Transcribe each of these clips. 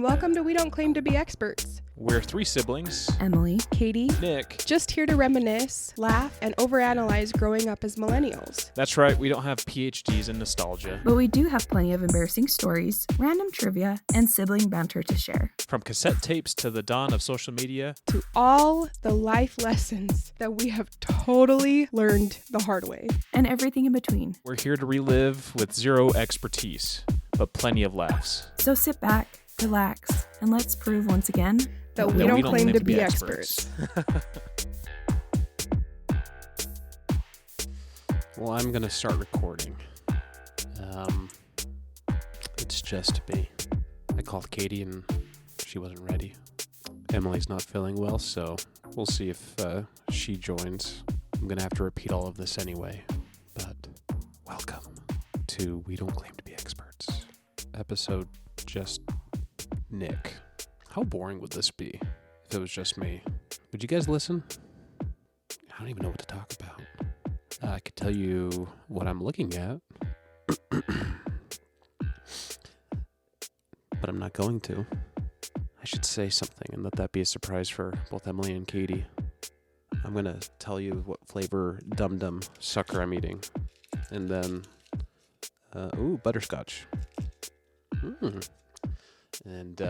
Welcome to We Don't Claim to Be Experts. We're three siblings. Emily, Katie, Nick. Just here to reminisce, laugh, and overanalyze growing up as millennials. That's right, we don't have PhDs in nostalgia. But we do have plenty of embarrassing stories, random trivia, and sibling banter to share. From cassette tapes to the dawn of social media. To all the life lessons that we have totally learned the hard way. And everything in between. We're here to relive with zero expertise, but plenty of laughs. So sit back, relax, and let's prove once again that we don't claim to be experts. Well, I'm going to start recording. It's just me. I called Katie and she wasn't ready. Emily's not feeling well, so we'll see if she joins. I'm going to have to repeat all of this anyway. But welcome to We Don't Claim to Be Experts. Episode Just Nick. How boring would this be if it was just me? Would you guys listen? I don't even know what to talk about. I could tell you what I'm looking at, but I'm not going to. I should say something and let that be a surprise for both Emily and Katie. I'm going to tell you what flavor Dum Dum sucker I'm eating. And then, butterscotch. And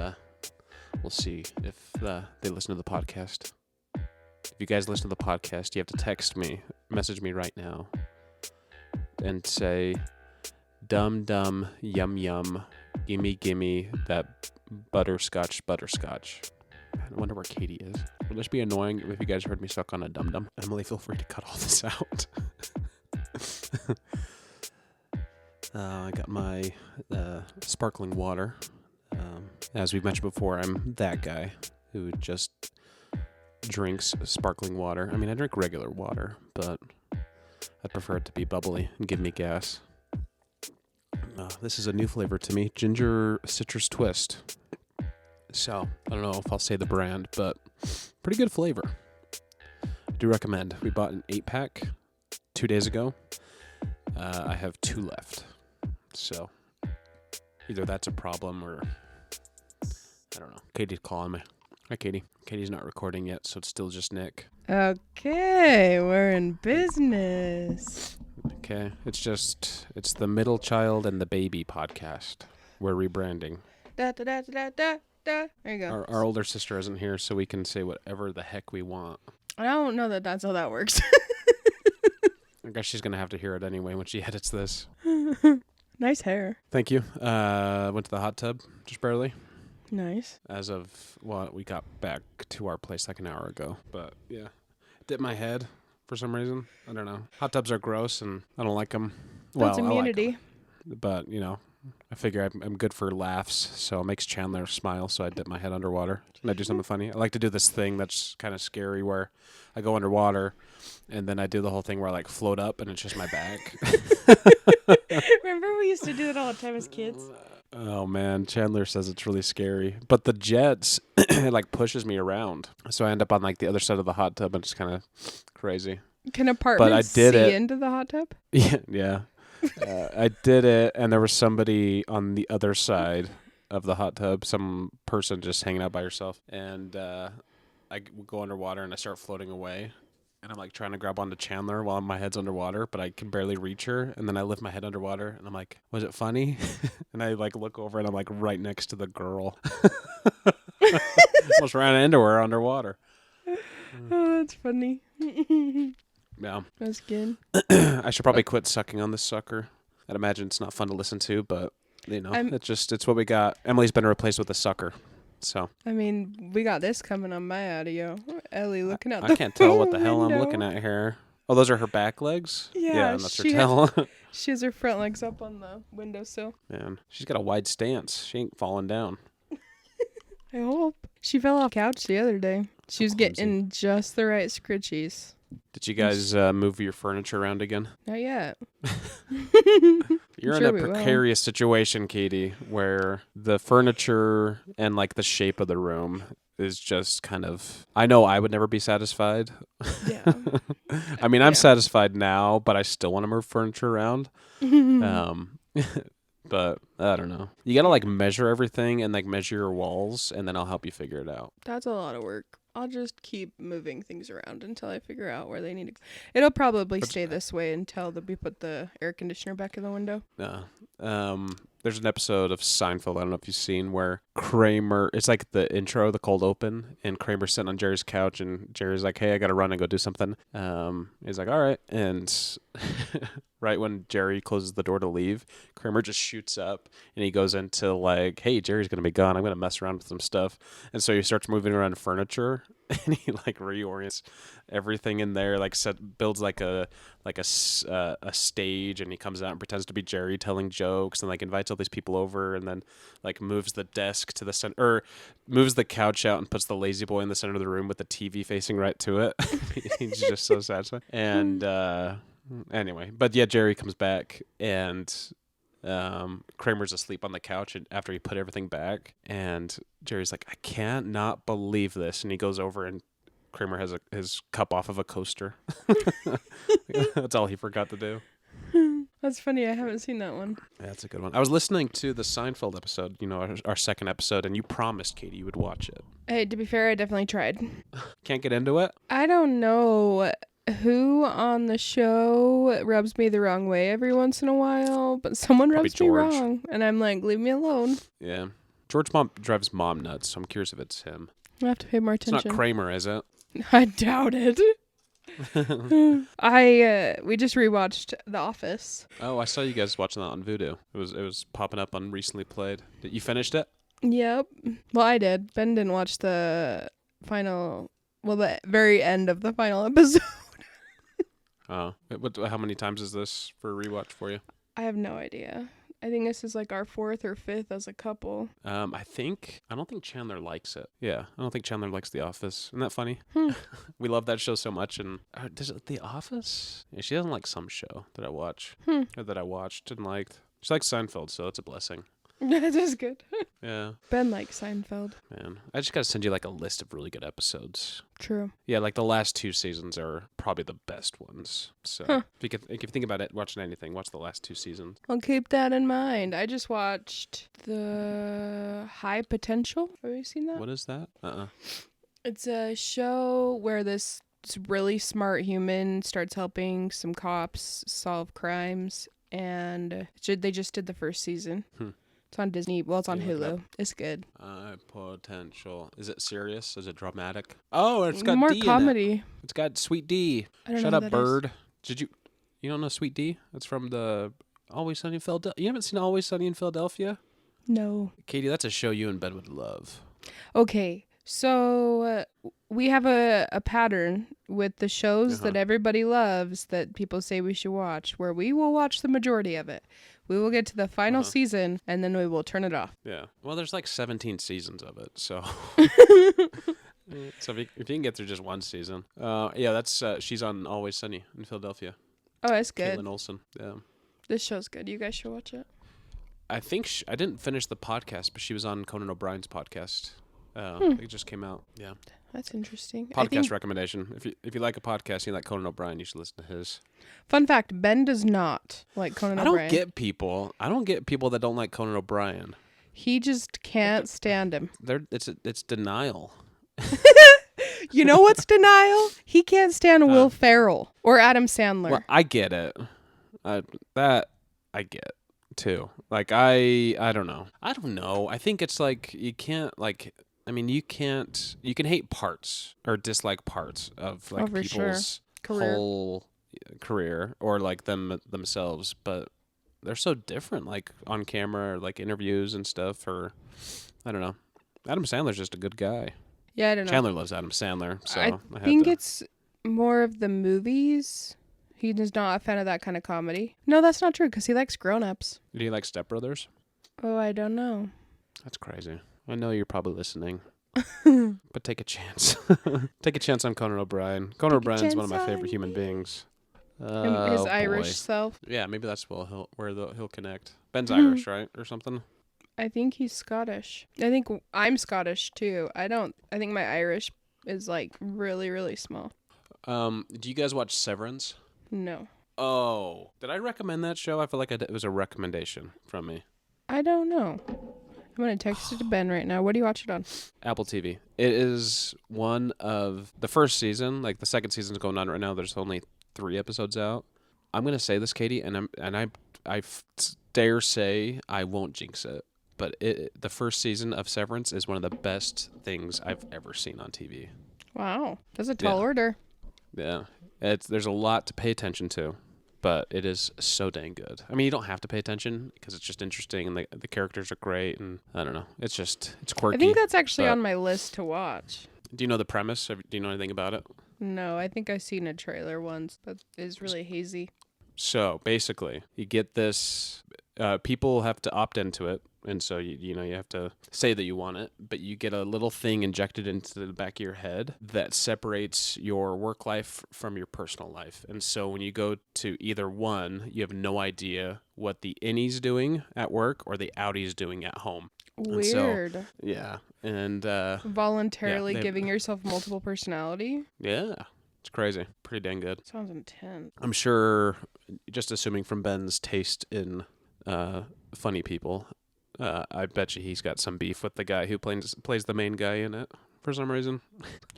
we'll see if they listen to the podcast. If you guys listen to the podcast, you have to message me right now, and say, "Dum dum, yum yum, gimme that butterscotch." I wonder where Katie is. Would this be annoying if you guys heard me suck on a dum dum? Emily, feel free to cut all this out. I got my sparkling water. As we've mentioned before, I'm that guy who just drinks sparkling water. I mean, I drink regular water, but I prefer it to be bubbly and give me gas. This is a new flavor to me, ginger citrus twist. So, I don't know if I'll say the brand, but pretty good flavor. I do recommend. We bought an 8-pack 2 days ago. I have 2 left. So, either that's a problem or I don't know. Katie's calling me. Hi, Katie. Katie's not recording yet, so it's still just Nick. Okay, we're in business. Okay, it's the middle child and the baby podcast. We're rebranding. Da da da da da da. There you go. Our older sister isn't here, so we can say whatever the heck we want. I don't know that that's how that works. I guess she's gonna have to hear it anyway when she edits this. Nice hair. Thank you. Went to the hot tub just barely. Nice. We got back to our place like an hour ago. But yeah, dipped my head for some reason. I don't know. Hot tubs are gross and I don't like them. That's immunity. I like 'em. But, I figure I'm good for laughs, so it makes Chandler smile, so I dip my head underwater and I do something funny. I like to do this thing that's kind of scary where I go underwater and then I do the whole thing where I float up and it's just my back. Remember we used to do that all the time as kids? Oh man, Chandler says it's really scary. But the jets, it pushes me around. So I end up on the other side of the hot tub and it's kind of crazy. Can apartments see into the hot tub? Yeah. I did it and there was somebody on the other side of the hot tub, some person just hanging out by herself. And I go underwater and I start floating away. And I'm trying to grab onto Chandler while my head's underwater, but I can barely reach her. And then I lift my head underwater and I'm like, was it funny? And I look over and I'm right next to the girl. Almost ran into her underwater. Oh, that's funny. Yeah. That's good. I should probably quit sucking on this sucker. I'd imagine it's not fun to listen to, but it's what we got. Emily's been replaced with a sucker. So I mean, we got this coming on my audio. Ellie looking out I can't tell what the hell I'm looking at here. Oh, those are her back legs? Yeah, that's her tail. She has her front legs up on the windowsill. Man, she's got a wide stance. She ain't falling down. I hope. She fell off the couch the other day. She was getting just the right scritchies. Did you guys move your furniture around again? Not yet. You're in a precarious situation, Katie, where the furniture and the shape of the room is just kind of... I know I would never be satisfied. Yeah. I'm satisfied now, but I still want to move furniture around. But I don't know. You gotta like measure everything and like measure your walls, and then I'll help you figure it out. That's a lot of work. I'll just keep moving things around until I figure out where they need to go. It'll probably stay this way until we put the air conditioner back in the window. There's an episode of Seinfeld, I don't know if you've seen, where Kramer, it's like the intro, the cold open, and Kramer's sitting on Jerry's couch, and Jerry's like, hey, I gotta run and go do something. He's like, all right. And right when Jerry closes the door to leave, Kramer just shoots up, and he goes into like, hey, Jerry's gonna be gone. I'm gonna mess around with some stuff. And so he starts moving around furniture, and he like reorients everything in there, like builds like a stage, and he comes out and pretends to be Jerry telling jokes, and like invites all these people over, and then like moves the desk to the center, or moves the couch out and puts the lazy boy in the center of the room with the TV facing right to it. He's just so satisfied. And anyway, but yeah, Jerry comes back, and Kramer's asleep on the couch after he put everything back, and Jerry's like, I can't not believe this, and he goes over and Kramer has his cup off of a coaster. That's all he forgot to do. That's funny. I haven't seen that one. Yeah, that's a good one. I was listening to the Seinfeld episode, our second episode, and you promised, Katie, you would watch it. Hey, to be fair, I definitely tried. Can't get into it? I don't know who on the show rubs me the wrong way every once in a while, but someone Probably rubs me George. wrong, and I'm like, leave me alone. Yeah. George drives mom nuts, so I'm curious if it's him. I have to pay more It's attention. not Kramer, is it? I doubt it. We just rewatched The Office. Oh, I saw you guys watching that on Vudu. It was popping up on Recently Played. You finished it? Yep. Well, I did. Ben didn't watch the very end of the final episode. Oh. How many times is this for a rewatch for you? I have no idea. I think this is like our 4th or 5th as a couple. I don't think Chandler likes it. Yeah, I don't think Chandler likes The Office. Isn't that funny? We love that show so much. And does it The Office? Yeah, she doesn't like some show that I watch or that I watched and liked. She likes Seinfeld, so that's a blessing. That is good. Yeah. Ben likes Seinfeld. Man, I just gotta send you like a list of really good episodes. True. Yeah, like the last 2 seasons are probably the best ones. So if you think about it, watching anything, watch the last 2 seasons. I'll keep that in mind. I just watched The High Potential. Have you seen that? What is that? It's a show where this really smart human starts helping some cops solve crimes, and they just did the first season. It's on Disney. Well, it's on Hulu. It's good. Potential. Is it serious? Is it dramatic? Oh, it's got more D comedy. in it. It's got Sweet D. I don't Shut know up, who that bird. You don't know Sweet D? That's from the Always Sunny in Philadelphia. You haven't seen Always Sunny in Philadelphia? No. Katie, that's a show you and Ben would love. Okay, so we have a pattern with the shows that everybody loves that people say we should watch, where we will watch the majority of it. We will get to the final season, and then we will turn it off. Yeah. Well, there's like 17 seasons of it, so... So if you can get through just one season. Yeah, that's she's on Always Sunny in Philadelphia. Oh, it's good. Caitlin Olsen, yeah. This show's good. You guys should watch it. I think I didn't finish the podcast, but she was on Conan O'Brien's podcast. It just came out. Yeah. That's interesting. Podcast recommendation. If you like a podcast and you like Conan O'Brien, you should listen to his. Fun fact, Ben does not like Conan O'Brien. I don't get people that don't like Conan O'Brien. He just can't stand him. It's denial. You know what's denial? He can't stand Will Ferrell or Adam Sandler. Well, I get it. That I get too. Like I don't know. I think it's like you can't like. I mean, you can hate parts or dislike parts of like people's whole career or like themselves, but they're so different, like on camera or like interviews and stuff. Or I don't know. Adam Sandler's just a good guy. Yeah, I don't know. Chandler loves Adam Sandler, so I think it's more of the movies. He's not a fan of that kind of comedy. No, that's not true because he likes grown-ups. Do you like Step Brothers? Oh, I don't know. That's crazy. I know you're probably listening, but take a chance. Take a chance on Conan O'Brien. Conan O'Brien's one of my favorite human beings. His Irish self. Yeah, maybe that's where he'll connect. Ben's Irish, right, or something? I think he's Scottish. I think I'm Scottish too. I think my Irish is like really, really small. Do you guys watch Severance? No. Oh, did I recommend that show? I feel like it was a recommendation from me. I don't know. I'm going to text it to Ben right now. What do you watch it on? Apple TV. It is one of the first season. Like the second season's going on right now. There's only 3 episodes out. I'm gonna say this, Katie, and I dare say I won't jinx it. But the first season of Severance is one of the best things I've ever seen on TV. Wow. That's a tall order. Yeah. There's a lot to pay attention to, but it is so dang good. I mean, you don't have to pay attention because it's just interesting and the characters are great, and I don't know. It's quirky. I think that's actually on my list to watch. Do you know the premise? Do you know anything about it? No, I think I've seen a trailer once, but it's really hazy. So basically, you get this. People have to opt into it, and so you have to say that you want it, but you get a little thing injected into the back of your head that separates your work life from your personal life. And so when you go to either one, you have no idea what the innie's doing at work or the outie's doing at home. Weird. And so, yeah, and voluntarily giving yourself multiple personality. Yeah. It's crazy. Pretty dang good. Sounds intense. I'm sure, just assuming from Ben's taste in funny people, I bet you he's got some beef with the guy who plays the main guy in it for some reason.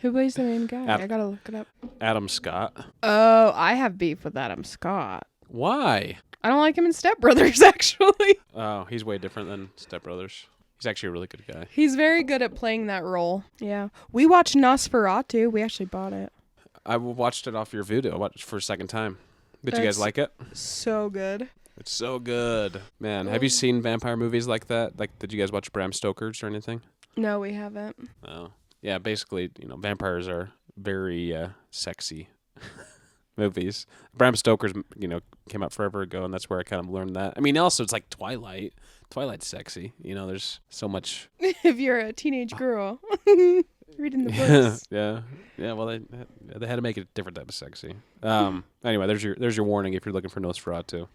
Who plays the main guy? I gotta look it up. Adam Scott. Oh, I have beef with Adam Scott. Why? I don't like him in Step Brothers, actually. Oh, he's way different than Step Brothers. He's actually a really good guy. He's very good at playing that role. Yeah. We watched Nosferatu. We actually bought it. I watched it off your video. I watched it for a second time. Did you guys like it? So good. It's so good. Man, have you seen vampire movies like that? Like, did you guys watch Bram Stoker's or anything? No, we haven't. Oh. Yeah, basically, vampires are very sexy movies. Bram Stoker's, came out forever ago, and that's where I kind of learned that. I mean, also, it's like Twilight. Twilight's sexy. There's so much. If you're a teenage girl reading the books. Yeah. Well, they had to make it a different type of sexy. Anyway, there's your warning if you're looking for Nosferatu.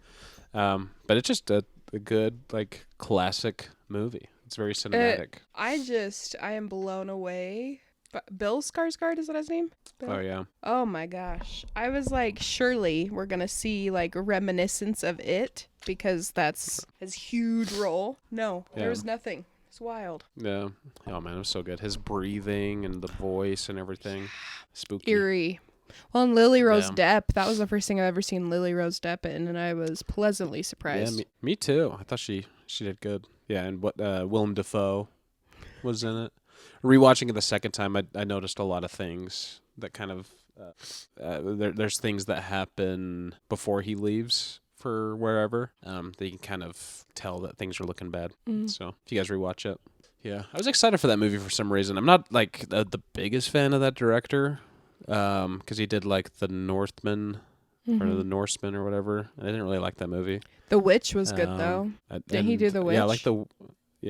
But it's just a good, like, classic movie. It's very cinematic. I am blown away. But Bill Skarsgård, is that his name? Bill? Oh, yeah. Oh, my gosh. I was like, surely we're going to see, like, reminiscence of it because that's his huge role. No, there was nothing. It's wild. Yeah. Oh, man, it was so good. His breathing and the voice and everything. Spooky. Eerie. Well, and Lily Rose Depp, that was the first thing I've ever seen Lily Rose Depp in, and I was pleasantly surprised. Yeah, me too. I thought she did good. Yeah, and Willem Dafoe was in it. Rewatching it the second time, I noticed a lot of things that kind of there's things that happen before he leaves for wherever that you can kind of tell that things are looking bad. So if you guys rewatch it, yeah, I was excited for that movie for some reason. I'm not like the biggest fan of that director because he did like The Northman or The Norseman or whatever. I didn't really like that movie. The Witch was good though. Did he do The Witch? Yeah,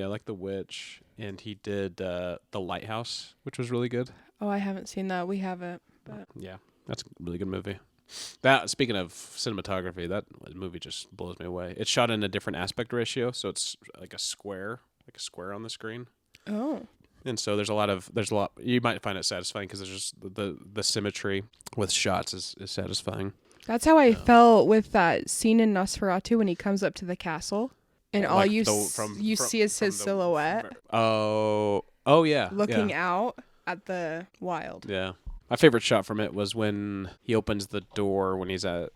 I like the Witch, and he did The Lighthouse, which was really good. Oh, I haven't seen that. We haven't. But yeah, that's a really good movie. That, speaking of cinematography, that movie just blows me away. It's shot in a different aspect ratio, so it's like a square on the screen. Oh. And so there's a lot. You might find it satisfying because there's just the symmetry with shots is satisfying. That's how I felt with that scene in Nosferatu when he comes up to the castle. And all you see is his silhouette. Oh yeah. Looking out at the wild. Yeah. My favorite shot from it was when he opens the door when he's at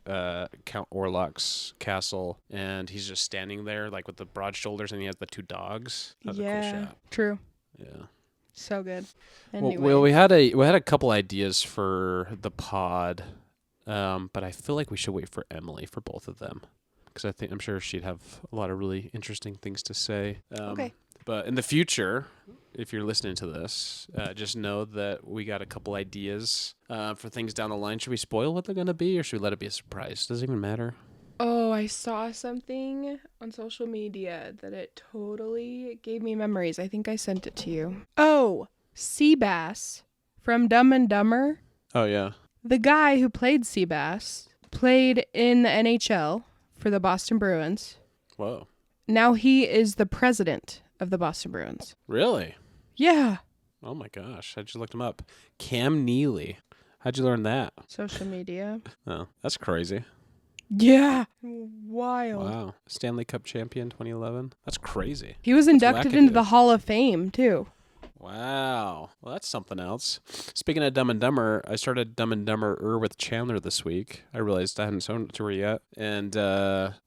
Count Orlok's castle, and he's just standing there like with the broad shoulders, and he has the 2 dogs. That was a cool shot. True. Yeah. So good. Anyway. Well, we had a couple ideas for the pod, but I feel like we should wait for Emily for both of them. Because I'm sure she'd have a lot of really interesting things to say. Okay. But in the future, if you're listening to this, just know that we got a couple ideas for things down the line. Should we spoil what they're going to be, or should we let it be a surprise? Does it even matter? Oh, I saw something on social media that it totally gave me memories. I think I sent it to you. Oh, Seabass from Dumb and Dumber. Oh, yeah. The guy who played Seabass played in the NHL for the Boston Bruins. Whoa. Now he is the president of the Boston Bruins. Really? Yeah. Oh my gosh. I just looked him up. Cam Neely. How'd you learn that? Social media. Oh, that's crazy. Yeah. Wild. Wow. Stanley Cup champion 2011. That's crazy. He was That's inducted into the wackadoo. Hall of Fame, too. Wow. Well, that's something else. Speaking of Dumb and Dumber, I started Dumb and Dumber with Chandler this week. I realized I hadn't shown it to her yet, and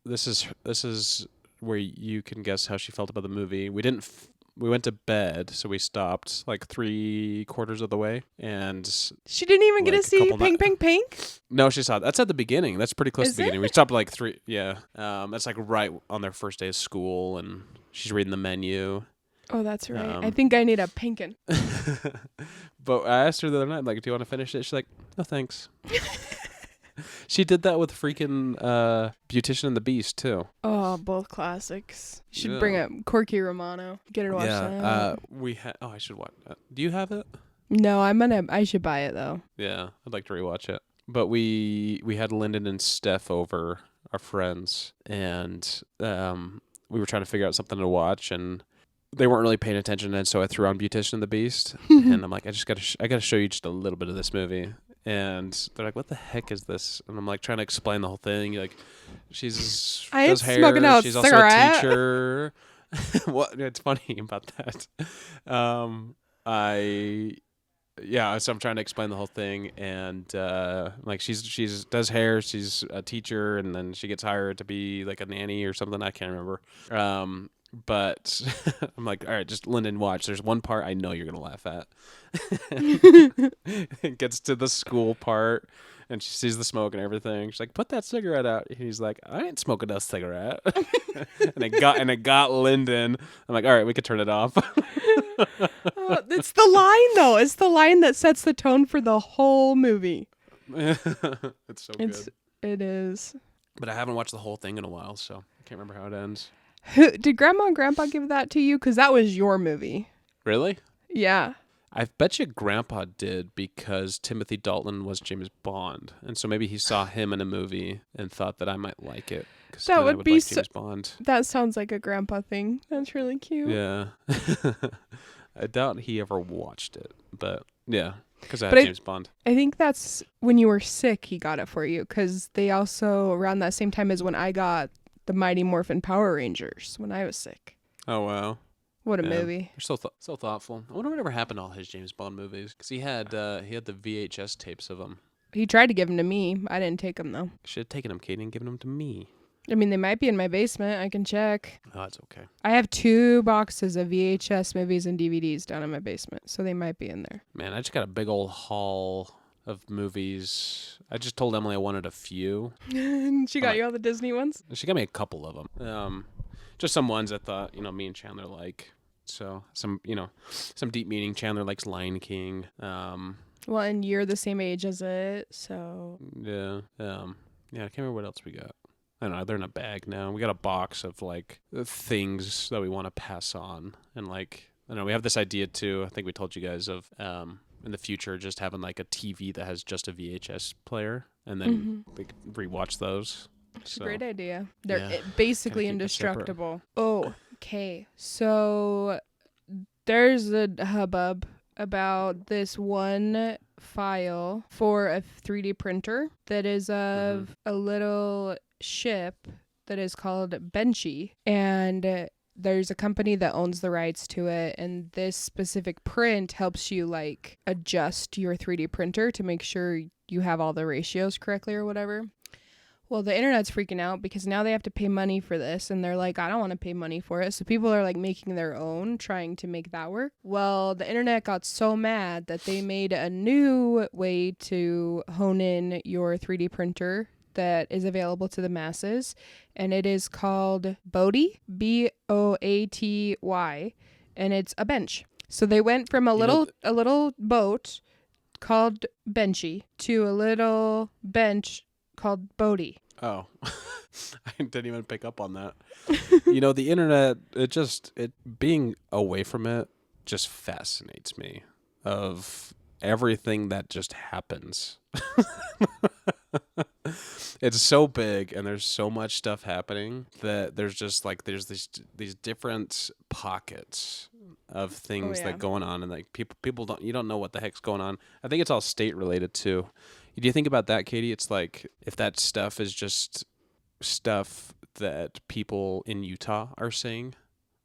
this is where you can guess how she felt about the movie. We went to bed, so we stopped like 3/4 of the way, and She didn't even get to like, a see couple Pink Pink Pink? no, she saw it. That's at the beginning. That's pretty close Is to the beginning. it? We stopped at like 3. Yeah, that's like right on their first day of school, and she's reading the menu. Oh, that's right. I think I need a Pinkin. But I asked her the other night, like, do you want to finish it? She's like, no, thanks. She did that with freaking Beautician and the Beast, too. Oh, both classics. You should Yeah. bring up Corky Romano. Get her to watch that. We had. Oh, I should watch that. Do you have it? No, I should buy it, though. Yeah, I'd like to rewatch it. But we had Lyndon and Steph over, our friends, and we were trying to figure out something to watch, and they weren't really paying attention, and so I threw on Beautician and the Beast, and I'm like, I gotta show you just a little bit of this movie. And they're like, what the heck is this? And I'm like trying to explain the whole thing. Like, she's does hair. smoking out She's cigarette. also a teacher. What? It's funny about that. So I'm trying to explain the whole thing, and like she's does hair. She's a teacher, and then she gets hired to be like a nanny or something. I can't remember. But I'm like, all right, just Lyndon, watch. There's one part I know you're gonna laugh at. It gets to the school part, and she sees the smoke and everything. She's like, put that cigarette out. And he's like, I ain't smoking no cigarette. and it got Lyndon. I'm like, all right, we could turn it off. It's the line, though. It's the line that sets the tone for the whole movie. It's so good. It is. But I haven't watched the whole thing in a while, so I can't remember how it ends. Did Grandma and Grandpa give that to you? Because that was your movie. Really? Yeah. I bet you Grandpa did, because Timothy Dalton was James Bond, and so maybe he saw him in a movie and thought that I might like it. That would be like James Bond. That sounds like a Grandpa thing. That's really cute. Yeah. I doubt he ever watched it, but yeah, because I had James Bond. I think that's when you were sick, he got it for you, because they also, around that same time as when I got the Mighty Morphin Power Rangers when I was sick. Oh, wow. What a movie. They're so thoughtful. I wonder whatever happened to all his James Bond movies, because he had the VHS tapes of them. He tried to give them to me. I didn't take them, though. Should have taken them, Katie, and given them to me. I mean, they might be in my basement. I can check. Oh, that's okay. I have 2 boxes of VHS movies and DVDs down in my basement, so they might be in there. Man, I just got a big old haul of movies. I just told Emily I wanted a few. She got you all the Disney ones? She got me a couple of them. Just some ones I thought, me and Chandler like. So some deep meaning. Chandler likes Lion King. Well, and you're the same age as it, so. Yeah. I can't remember what else we got. I don't know. They're in a bag now. We got a box of like things that we want to pass on, and like I don't know. We have this idea too. I think we told you guys of in the future just having like a TV that has just a VHS player, and then we can rewatch those. It's a great idea. They're Yeah. basically indestructible. Oh, okay. So there's a hubbub about this one file for a 3D printer that is of a little ship that is called Benchy, and there's a company that owns the rights to it, and this specific print helps you like adjust your 3D printer to make sure you have all the ratios correctly or whatever. Well, the internet's freaking out because now they have to pay money for this, and they're like, I don't want to pay money for it. So people are like making their own, trying to make that work. Well, the internet got so mad that they made a new way to hone in your 3D printer that is available to the masses, and it is called Boaty, Boaty, and it's a bench. So they went from a little boat called Benchy to a little bench called Boaty. Oh, I didn't even pick up on that. The internet, it being away from it just fascinates me, of everything that just happens. It's so big, and there's so much stuff happening that there's just like there's these different pockets of things that going on, and like people don't know what the heck's going on. I think it's all state related too. Do you think about that, Katie? It's like if that stuff is just stuff that people in Utah are seeing.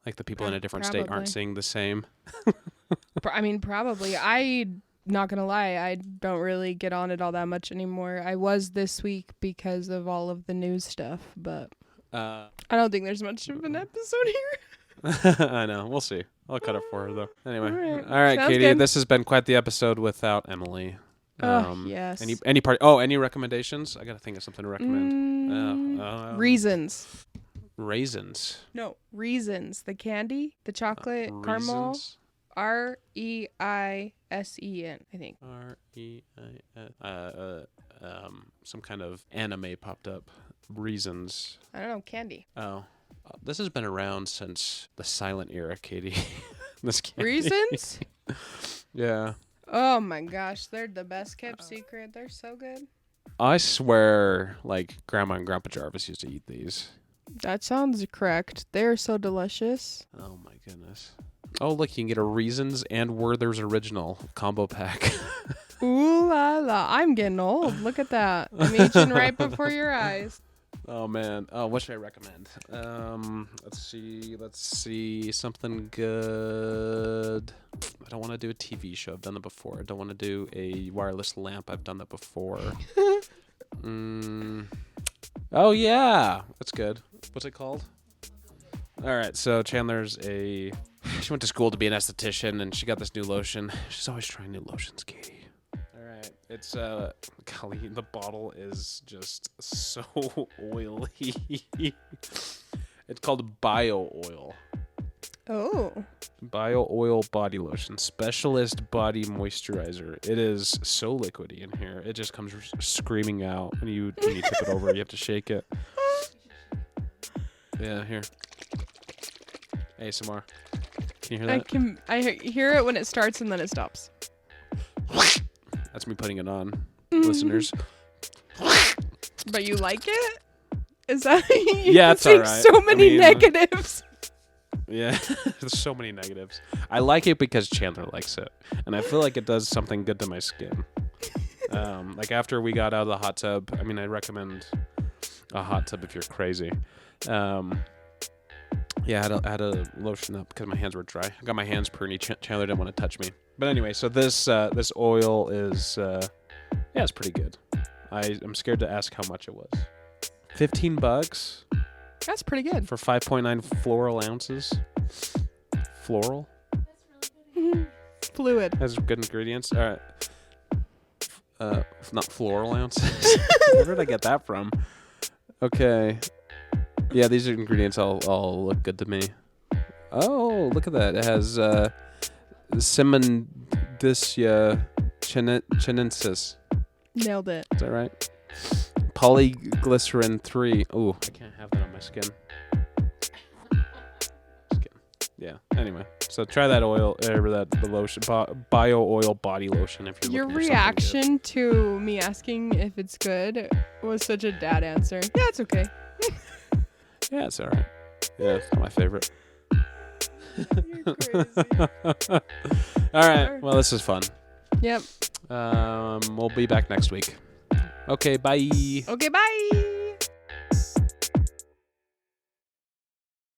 Like the people in a different state aren't seeing the same. I mean, probably. Not gonna lie, I don't really get on it all that much anymore. I was this week because of all of the news stuff, but I don't think there's much of an episode here. I know. We'll see. I'll cut it for her, though. Anyway. All right, Sounds Katie. good. This has been quite the episode without Emily. Yes. Any recommendations? I got to think of something to recommend. Reasons. Raisins. No, Reasons. The candy, the chocolate caramel. Raisins? Reisen, I think. Reis. Some kind of anime popped up. Reasons. I don't know, candy. Oh. This has been around since the silent era, Katie. This candy. Reasons? Yeah. Oh my gosh, they're the best kept secret. They're so good. I swear, like, Grandma and Grandpa Jarvis used to eat these. That sounds correct. They're so delicious. Oh my goodness. Oh, look, you can get a Reasons and Werther's Original combo pack. Ooh la la. I'm getting old. Look at that. I'm aging right before your eyes. Oh, man. Oh, what should I recommend? Let's see. Something good. I don't want to do a TV show. I've done that before. I don't want to do a wireless lamp. I've done that before. Oh, yeah. That's good. What's it called? All right. So Chandler's she went to school to be an esthetician, and she got this new lotion. She's always trying new lotions, Katie. All right. It's, golly, the bottle is just so oily. It's called Bio Oil. Oh. Bio Oil Body Lotion. Specialist Body Moisturizer. It is so liquidy in here. It just comes screaming out. When you tip it over, you have to shake it. Yeah, here. ASMR. Can you hear that? I hear it when it starts and then it stops. That's me putting it on, listeners. But you like it? Is that Yeah, it's all right. So many negatives. Yeah, there's so many negatives. I like it because Chandler likes it, and I feel like it does something good to my skin. Like after we got out of the hot tub, I mean, I recommend a hot tub if you're crazy. Yeah, I had to lotion up because my hands were dry. I got my hands pruny. Chandler didn't want to touch me. But anyway, so this oil is, it's pretty good. I'm scared to ask how much it was. $15 That's pretty good. for 5.9 floral ounces. Floral? Fluid. Has good ingredients. All right. Not floral ounces. Where did I get that from? Okay. Yeah, these are ingredients all look good to me. Oh, look at that. It has Simondiscia chinensis. Nailed it. Is that right? Polyglycerin 3. Ooh, I can't have that on my skin. Yeah. Anyway, so try that oil, the lotion, Bio Oil Body Lotion. If you're Your looking for something reaction to me asking if it's good was such a dad answer. Yeah, it's okay. Yeah, it's all right. Yeah, it's not my favorite. You're crazy. All right. Well, this is fun. Yep. We'll be back next week. Okay, bye. Okay, bye.